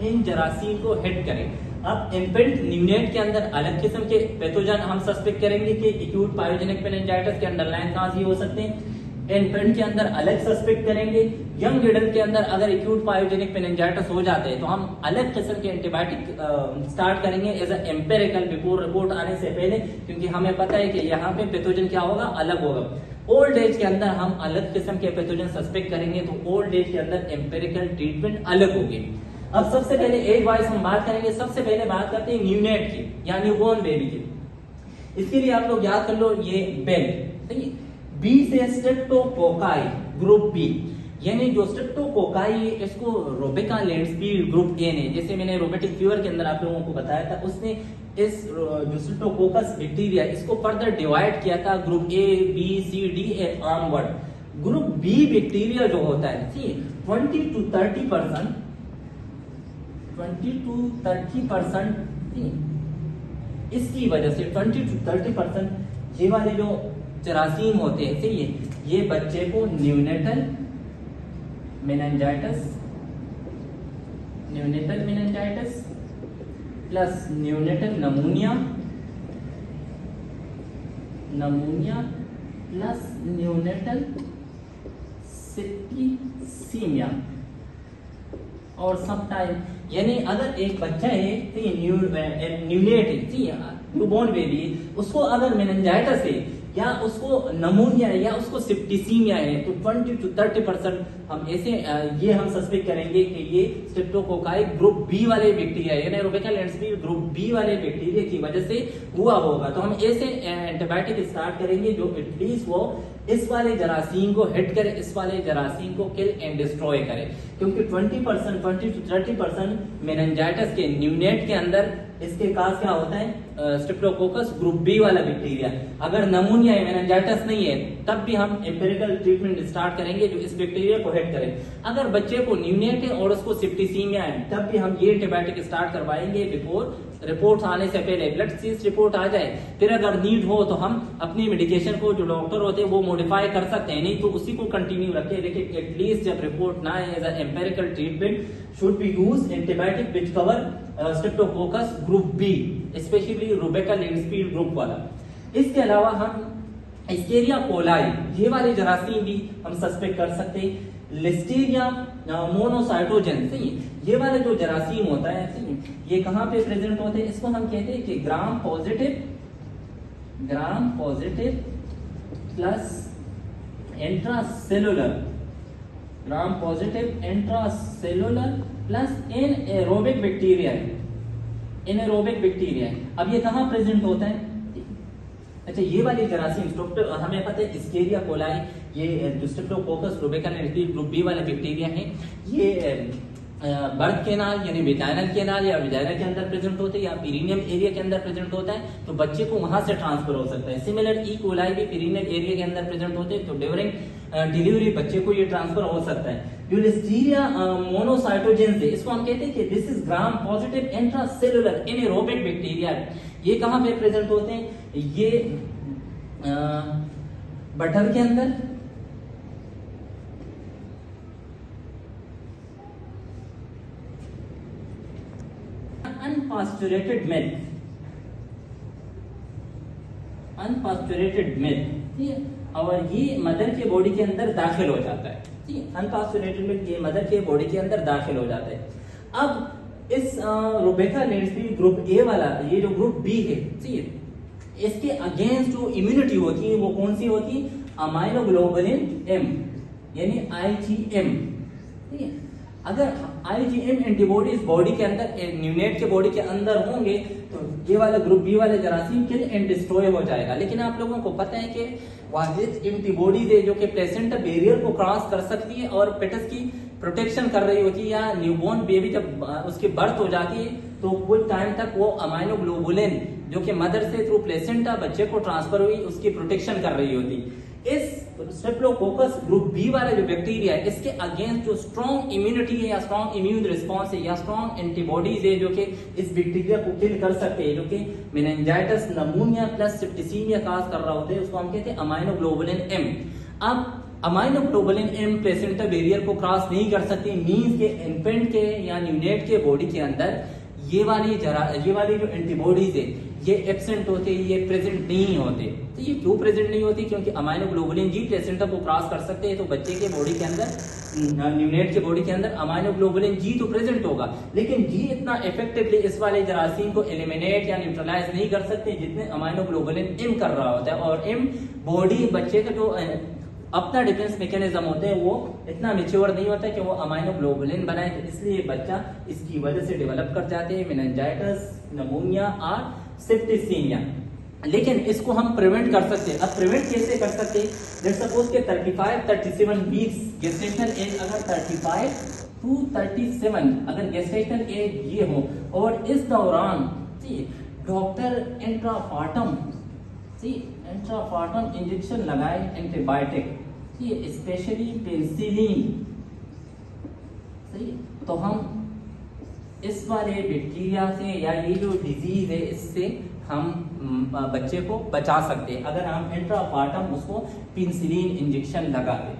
इन जरासीम को हिट करें। अब इन्फेंट न्यूनेट के अंदर अलग किस्म के पैथोजन हम सस्पेक्ट करेंगे कि एक्यूट पायोजेनिक मेनिंजाइटिस के अंडरलाइन काज हो सकते हैं। इन्फेंट के अंदर अलग सस्पेक्ट करेंगे। यंग एडल्ट के अंदर अगर एक्यूट पायोजेनिक मेनिंजाइटिस हो जाते हैं तो हम अलग किस्म के एंटीबायोटिक स्टार्ट करेंगे as a empirical before report आने से पहले, क्योंकि हमें पता है कि यहाँ पे पैथोजन क्या होगा, अलग होगा। ओल्ड एज के अंदर हम अलग किस्म के पैथोजन सस्पेक्ट करेंगे तो ओल्ड एज के अंदर एम्पेरिकल ट्रीटमेंट अलग होगी। अब सबसे पहले एज वाइज हम बात करेंगे। सबसे पहले बात करते हैं न्यूनेट की या न्यूबॉर्न बेबी की। इसके लिए आप लोग याद कर लो ये बेल, सही है। बी से स्ट्रेप्टोकोकाई ग्रुप बी, यानी जो स्ट्रेप्टोकोकाई इसको रोबेका लेंसबी ग्रुप ए ने, जैसे मैंने रोबोटिक फीवर के अंदर आप लोगों को बताया था, उसने इस जो स्ट्रेप्टोकोकस बैक्टीरिया इसको फर्दर डिवाइड किया था group A B C D A onward. Group B bacteria जो होता है 20 to 30% इसकी वजह से 20 to 30% ये वाले जो जरासीम होते हैं, सही है, ये बच्चे को neonatal meningitis plus neonatal नमूनिया plus neonatal septicaemia और सब टाइम, यानी अगर एक बच्चा है न्यूनेट है, न्यूबॉर्न बेबी, उसको अगर मेनिंजाइटिस है या उसको नमूनिया है या उसको सेप्टिसीमिया है तो 20 to 30% हम ऐसे ये हम सस्पेक्ट करेंगे कि ये स्ट्रेप्टोकोकाई ग्रुप बी वाले बैक्टीरिया यानी रोबेका लेंसबी ग्रुप बी वाले बैक्टीरिया की वजह से हुआ होगा। तो हम ऐसे एंटीबायोटिक स्टार्ट करेंगे जो एटलीस्ट वो इस वाले जरासीम को हिट करे, इस वाले जरासीम को किल एंड डिस्ट्रॉय करे, क्योंकि 20 to 30% मेनिंजाइटिस के न्यूनेट के अंदर इसके काज क्या होता है, स्ट्रेप्टोकोकस ग्रुप बी वाला बैक्टीरिया। अगर नमूनिया है, मेनिंजाइटिस नहीं है, तब भी हम एम्पिरिकल ट्रीटमेंट स्टार्ट करेंगे जो इस बैक्टीरिया को हिट करे। अगर बच्चे को न्यूनेट है और उसको सेप्टिसीमिया है, तब भी हम ये एंटीबायोटिक स्टार्ट करवाएंगे बिफोर रिपोर्ट आने से पहले। ब्लड सीस्ट रिपोर्ट आ जाए, फिर अगर नीड हो तो हम अपनी मेडिकेशन को जो डॉक्टर होते हैं वो मॉडिफाई कर सकते हैं, नहीं तो उसी को कंटिन्यू रखें। लेकिन एटलीस्ट जब रिपोर्ट ना आए, as a empirical treatment should be use antibiotic which cover streptococcus group B, specially रुबेका लेंसबी ग्रुप वाला। इसके अलावा हम एस्केरिया कोलाई ये वाले जरासीम भी हम सस्पेक्ट कर सकते हैं। लिस्टीरिया मोनोसाइटोजेन, सही, ये वाले जो जरासीम होता है, सही, ये कहाँ पे प्रेजेंट होते हैं, इसको हम कहते हैं कि gram positive plus intracellular, gram positive intracellular plus anaerobic bacteria है। अब ये कहाँ प्रेजेंट होता है, अच्छा, ये वाली जरासीम हमें पता है एस्केरिया कोलाई, ये जो स्ट्रेप्टोकोकस रुबेका लेंसबी ग्रुप बी वाले बैक्टीरिया हैं, ये बर्थ केनाल यानी विजाइनल केनाल या विजाइना के अंदर प्रेजेंट होते हैं या पीरिनियम एरिया के अंदर प्रेजेंट होता है, तो बच्चे को वहां से ट्रांसफर हो सकता है। सिमिलर ई कोलाई भी पीरिनियल एरिया के अंदर प्रेजेंट होते हैं, तो ड्यूरिंग डिलीवरी बच्चे को ये ट्रांसफर हो सकता है। जो लिस्टीरिया मोनोसाइटोजेन से, इसको हम कहते हैं कि this is gram positive intracellular anaerobic bacteria. ये कहाँ पे प्रेजेंट होते हैं, ये बटर के अंदर, अनपास्चुरेटेड मिल्क, और ये मदर के बॉडी के अंदर दाखिल हो जाता है। अनपास्चुरेटेड मिल्क ये मदर के बॉडी के अंदर दाखिल हो जाता है। अब इस रुबेका लेंसबी ग्रुप ए वाला, ये जो ग्रुप बी है, ठीक है, इसके अगेंस्ट जो इम्यूनिटी होती है वो कौन सी होती है, अमाइनोग्लोबुलिन एम यानी IgM, ठीक है। अगर IgM एंटीबॉडीज बॉडी के अंदर, न्यूनेट के बॉडी के अंदर होंगे तो ये वाला ग्रुप बी वाले जरासीम किल एंड डिस्ट्रॉय हो जाएगा। लेकिन आप लोगों को पता है कि वाहिद एंटीबॉडीज है जो कि प्लेसेंटा बैरियर को क्रॉस कर सकती है और पेटस की प्रोटेक्शन कर रही होती है, या न्यूबॉर्न बेबी जब उसकी बर्थ हो जाती है तो कुछ टाइम तक वो अमाइनोग्लोबुलिन जो कि मदर से थ्रू प्लेसेंटा बच्चे को ट्रांसफर हुई उसकी प्रोटेक्शन कर रही होती। इस स्ट्रेप्टोकोकस ग्रुप बी वाला जो बैक्टीरिया है, इसके अगेंस्ट जो स्ट्रॉन्ग इम्यूनिटी है या स्ट्रॉन्ग इम्यून रिस्पॉन्स है या स्ट्रॉन्ग एंटीबॉडीज है जो कि इस बैक्टीरिया को किल कर सकते हैं, जो कि मेनिंजाइटिस, नमूनिया प्लस सेप्टिसीमिया काज कर रहा होता है, उसको हम कहते हैं अमाइनोग्लोबुलिन एम। अब अमाइनोग्लोबुलिन एम प्लेसेंटा बैरियर को क्रॉस नहीं कर सकती, मींस के इन्फेंट के या न्यूनेट के बॉडी के अंदर ये वाली जो एंटीबॉडीज है ये एब्सेंट होते, ये प्रेजेंट नहीं होते। तो ये क्यों प्रेजेंट नहीं होती? क्योंकि अमाइनोग्लोबुलिन जी प्लेसेंटा को क्रॉस कर सकते हैं, तो बच्चे के बॉडी के अंदर, न्यूनेट के बॉडी के अंदर अमाइनोग्लोबुलिन जी तो प्रेजेंट होगा, लेकिन जी इतना इफेक्टिवली इस वाले जरासीम को एलिमिनेट या न्यूट्रलाइज नहीं कर सकते जितने अमाइनोग्लोबुलिन एम कर रहा होता है। और एम बॉडी बच्चे का जो अपना डिफेंस मैकेनिज्म होते हैं वो इतना मेच्योर नहीं होता कि वो अमाइनोग्लोबुलिन बनाए, तो इसलिए बच्चा इसकी वजह से डेवलप कर जाते हैं मेनिंजाइटिस, निमोनिया और सेप्टिसीमिया। लेकिन इसको हम प्रिवेंट कर सकते हैं। अब प्रिवेंट कैसे कर सकते हैं? लेट्स सपोज के 35-37 वीक्स गेस्टेशनल एज, अगर 35 to 37 अगर गेस्टेशनल एज ये हो और इस दौरान डॉक्टर इंट्राफार्टम इंजेक्शन लगाए एंटीबायोटिक, स्पेशली पेनिसिलिन, सही, तो हम इस वाले बैक्टीरिया से या ये जो डिजीज है इससे हम बच्चे को बचा सकते हैं अगर हम इंट्राफार्टम उसको पेनिसिलिन इंजेक्शन लगाते।